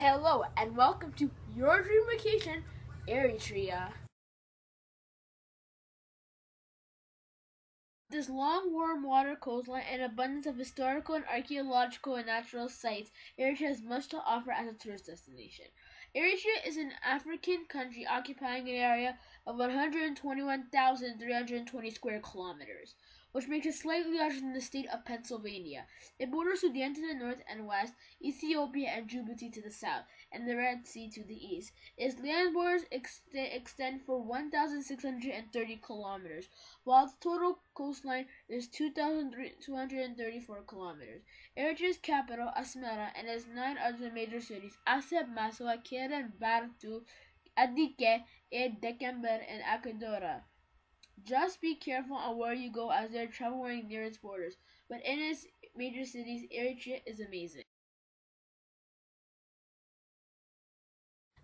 Hello and welcome to your dream vacation, Eritrea. This long, warm water coastline and abundance of historical and archaeological and natural sites, Eritrea has much to offer as a tourist destination. Eritrea is an African country occupying an area of 121,320 square kilometers, which makes it slightly larger than the state of Pennsylvania. It borders Sudan to the north and west, Ethiopia and Djibouti to the south, and the Red Sea to the east. Its land borders extend for 1,630 kilometers, while its total coastline is 2,234 kilometers. Eritrea's capital, Asmara, and its nine other major cities, Aseb, Maswa, Keren, Bartu, Adike, Dekember, and Akedora. Just be careful on where you go as they are traveling near its borders, but in its major cities, Eritrea is amazing.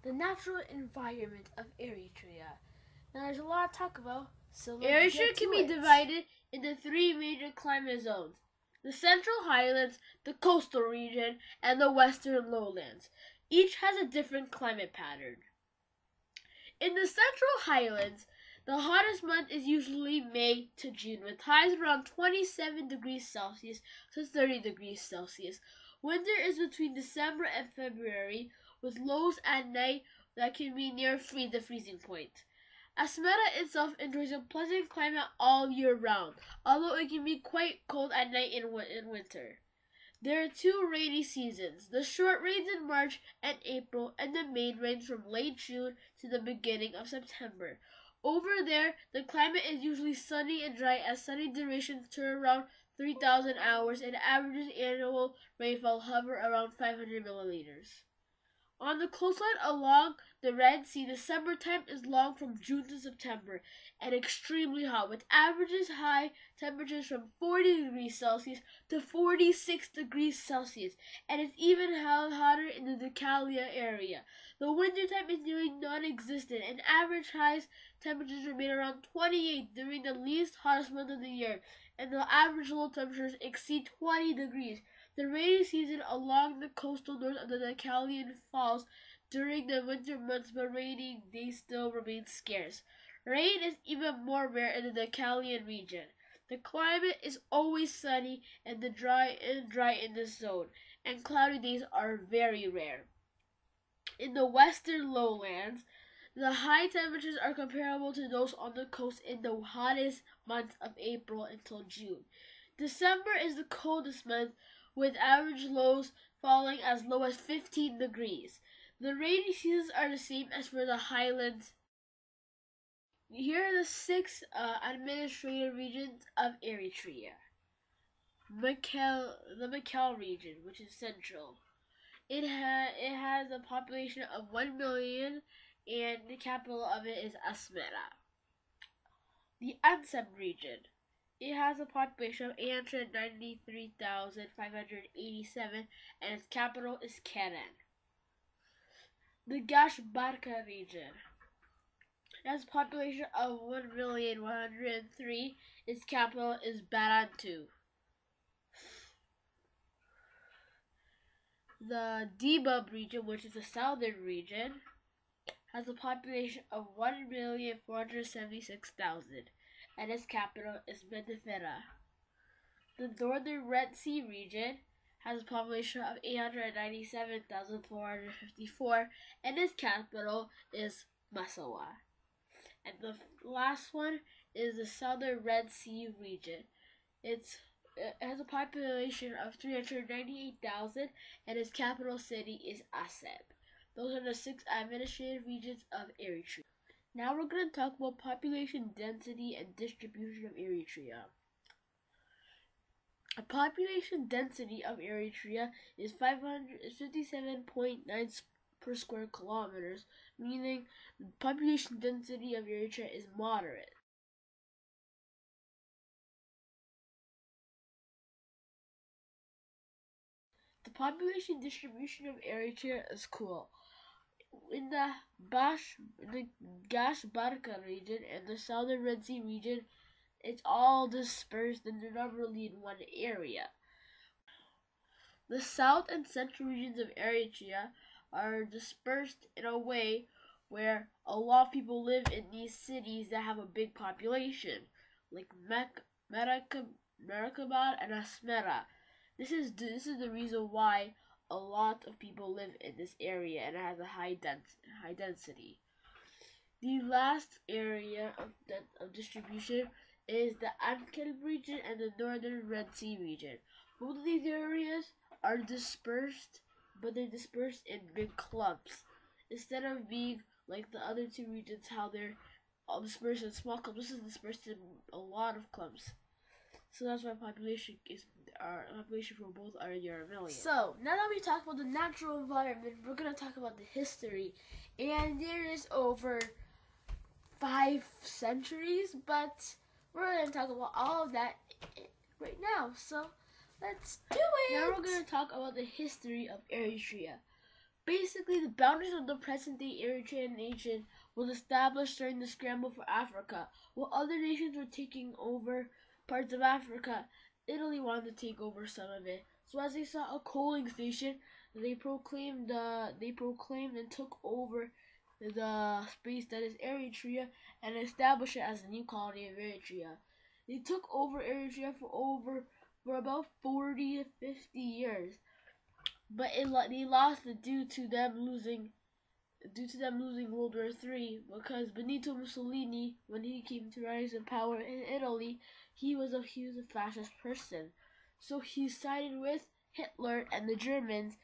The natural environment of Eritrea. Now, there's a lot of talk about, so let's Eritrea can be divided into three major climate zones: the Central Highlands, the coastal region, and the Western Lowlands. Each has a different climate pattern. In the Central Highlands, the hottest month is usually May to June, with highs around 27 degrees Celsius to 30 degrees Celsius. Winter is between December and February, with lows at night that can be near the freezing point. Asmara itself enjoys a pleasant climate all year round, although it can be quite cold at night in winter. There are two rainy seasons: the short rains in March and April, and the main rains from late June to the beginning of September. Over there, the climate is usually sunny and dry, as sunny durations turn around 3,000 hours and averages annual rainfall hover around 500 millimeters. On the coastline along the Red Sea, the summertime is long from June to September and extremely hot, with averages high temperatures from 40 degrees Celsius to 46 degrees Celsius, and it's even hotter in the Decalia area. The wintertime is nearly non-existent, and average highs temperatures remain around 28 during the least hottest month of the year, and the average low temperatures exceed 20 degrees. The rainy season along the coastal north of the Decalion falls during the winter months, but rainy days still remain scarce. Rain is even more rare in the Decalion region. The climate is always sunny and dry in this zone, and cloudy days are very rare. In the western lowlands, the high temperatures are comparable to those on the coast in the hottest months of April until June. December is the coldest month, with average lows falling as low as 15 degrees. The rainy seasons are the same as for the highlands. Here are the six administrative regions of Eritrea. The Mekelle region, which is central. It has a population of 1 million, and the capital of it is Asmara. The Ansem region. It has a population of 893,587, and its capital is Keren. The Gash-Barka region. It has a population of 1,103,000. Its capital is Barantu. The Debub region, which is the southern region, has a population of 1,476,000, and its capital is Medifera. The northern Red Sea region has a population of 897,454, and its capital is Massawa. And the last one is the southern Red Sea region. It has a population of 398,000, and its capital city is Aseb. Those are the six administrative regions of Eritrea. Now we're going to talk about population density and distribution of Eritrea. The population density of Eritrea is 557.9 per square kilometers, meaning the population density of Eritrea is moderate. The population distribution of Eritrea is cool. In the Gash Barka region and the southern Red Sea region, it's all dispersed and they're not really in one area. The south and central regions of Eritrea are dispersed in a way where a lot of people live in these cities that have a big population, like Merakabad and Asmera. This is the reason why a lot of people live in this area and it has a high density. The last area of distribution is the Amkel region and the northern Red Sea region. Both of these areas are dispersed, but they're dispersed in big clumps. Instead of being like the other two regions, how they're all dispersed in small clumps, this is dispersed in a lot of clumps. So that's why population for both are near a million. So now that we talked about the natural environment, we're gonna talk about the history, and there is over 5 centuries, but we're going to talk about all of that right now. So let's do it. Now we're going to talk about the history of Eritrea. Basically, the boundaries of the present-day Eritrean nation was established during the scramble for Africa. While other nations were taking over parts of Africa, Italy wanted to take over some of it. So as they saw a coaling station, they proclaimed and took over the space that is Eritrea and established it as a new colony of Eritrea. They took over Eritrea for about 40 to 50 years, but they lost it due to them losing World War III, because Benito Mussolini, when he came to rise in power in Italy, he was a fascist person. So he sided with Hitler and the Germans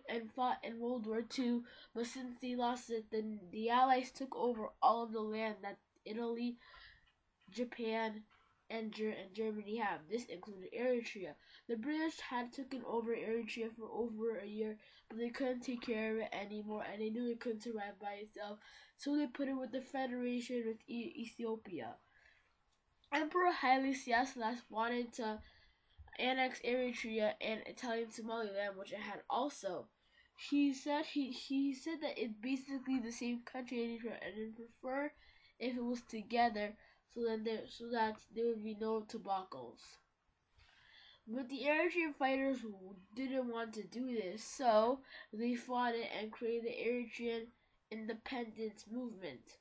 and fought in World War II, but since they lost it, then the Allies took over all of the land that Italy, Japan, and Germany have. This included Eritrea. The British had taken over Eritrea for over a year, but they couldn't take care of it anymore, and they knew it couldn't survive by itself, so they put it with the Federation with Ethiopia. Emperor Haile Selassie wanted to annex Eritrea and Italian Somaliland, which it had also. He said that it's basically the same country and he'd prefer if it was together, so that there would be no debacles. But the Eritrean fighters didn't want to do this, so they fought it and created the Eritrean independence movement.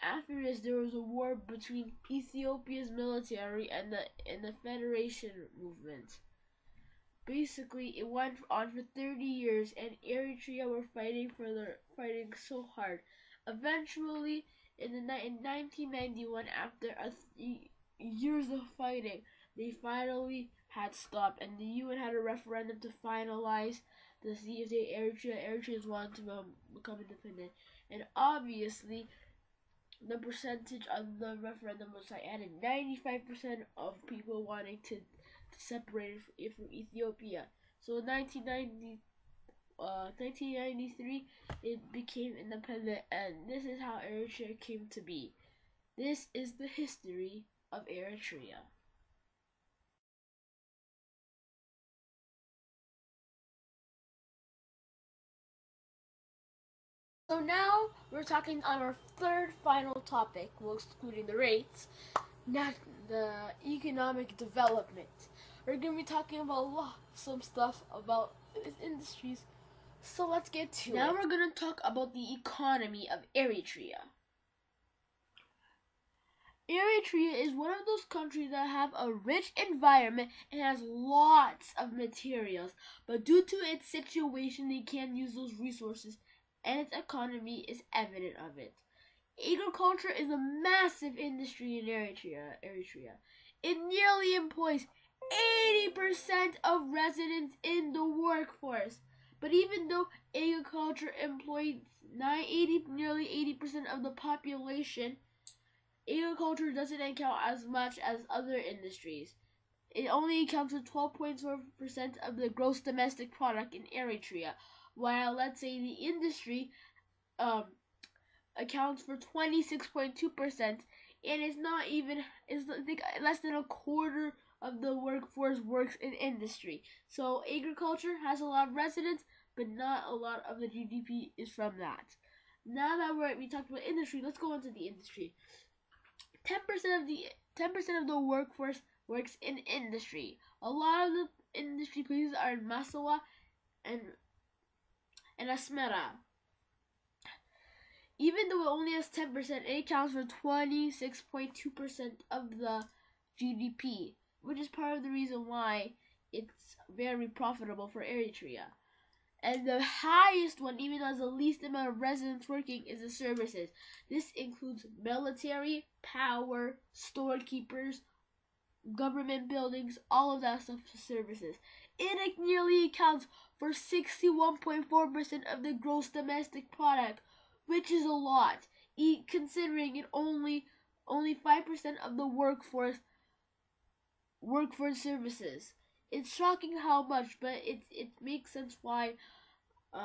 After this, there was a war between Ethiopia's military and the Federation movement. Basically, it went on for 30 years, and Eritrea were fighting so hard. Eventually, in 1991, after years of fighting, they finally had stopped, and the UN had a referendum to finalize to see if the Eritreans wanted to become independent. And obviously, the percentage of the referendum was like added 95% of people wanting to separate it from Ethiopia. So in 1993, it became independent, and this is how Eritrea came to be. This is the history of Eritrea. So now we're talking on our third final topic, well, excluding the rates, not the economic development. We're going to be talking about some stuff about industries. So let's get to it. Now we're going to talk about the economy of Eritrea. Eritrea is one of those countries that have a rich environment and has lots of materials, but due to its situation, they can't use those resources, and its economy is evident of it. Agriculture is a massive industry in Eritrea. It nearly employs 80% of residents in the workforce. But even though agriculture employs nearly 80% of the population, agriculture doesn't account as much as other industries. It only accounts for 12.4% of the gross domestic product in Eritrea, while let's say the industry accounts for 26.2%, and it's like less than a quarter of the workforce works in industry. So agriculture has a lot of residents, but not a lot of the GDP is from that. Now that we talked about industry, let's go into the industry. 10% of the workforce works in industry. A lot of the industry places are in Massawa and and Asmara. Even though it only has 10%, it accounts for 26.2% of the GDP, which is part of the reason why it's very profitable for Eritrea. And the highest one, even though it has the least amount of residents working, is the services. This includes military, power, storekeepers, government buildings, all of that stuff for services. It nearly accounts for 61.4% of the gross domestic product, which is a lot, considering it only 5% of the workforce services. It's shocking how much, but it makes sense why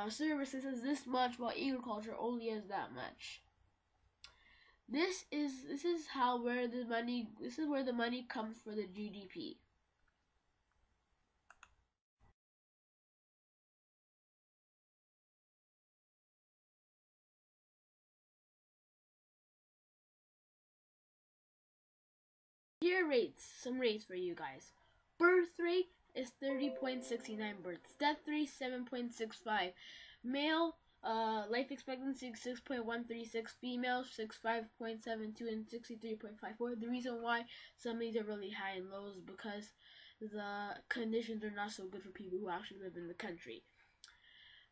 services has this much while agriculture only has that much. This is where the money comes for the GDP. Here some rates for you guys. Birth rate is 30.69 births. Death rate 7.65. Male life expectancy 6.136. Female 65.72 and 63.54. The reason why some of these are really high and low is because the conditions are not so good for people who actually live in the country.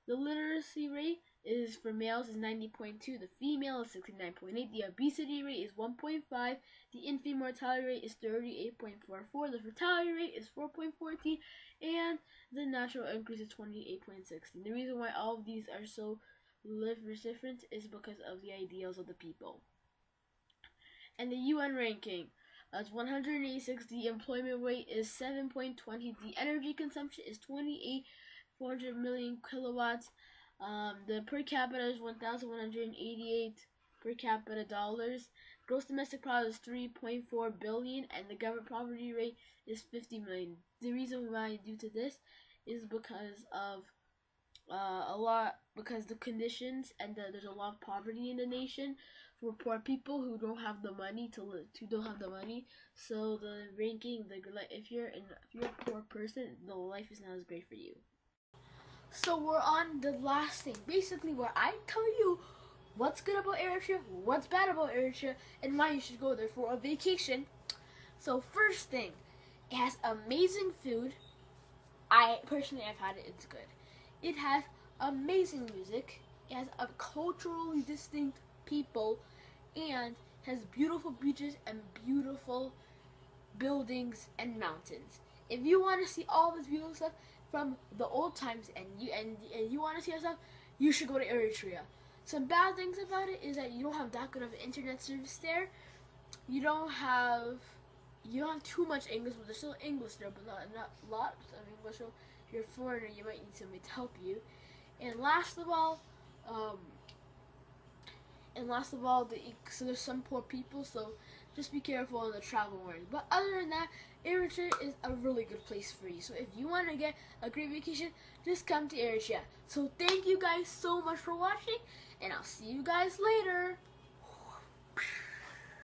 The literacy rate is for males is 90.2, the female is 69.8, the obesity rate is 1.5, the infant mortality rate is 38.44, the fertility rate is 4.14, and the natural increase is 28.16. The reason why all of these are so different is because of the ideals of the people. And the UN ranking is 186, the employment rate is 7.20, the energy consumption is 400 million kilowatts. The per capita is 1,188 per capita dollars. Gross domestic product is 3.4 billion, and the government poverty rate is 50 million. The reason why due to this is because of because the conditions and there's a lot of poverty in the nation for poor people who don't have the money to live, So the ranking, if you're a poor person, the life is not as great for you. So we're on the last thing, basically where I tell you what's good about Eritrea, what's bad about Eritrea, and why you should go there for a vacation. So first thing, it has amazing food. I've had it, it's good. It has amazing music. It has a culturally distinct people, and has beautiful beaches and beautiful buildings and mountains. If you want to see all this beautiful stuff from the old times and you want to see stuff, you should go to Eritrea. Some bad things about it is that you don't have that good of an internet service there. You don't have too much English, but there's still English there, but not lots of English. So if you're a foreigner, you might need somebody to help you. And last of all, so there's some poor people, so just be careful on the travel warning. But other than that, Eritrea is a really good place for you. So if you want to get a great vacation, just come to Eritrea. So thank you guys so much for watching, and I'll see you guys later.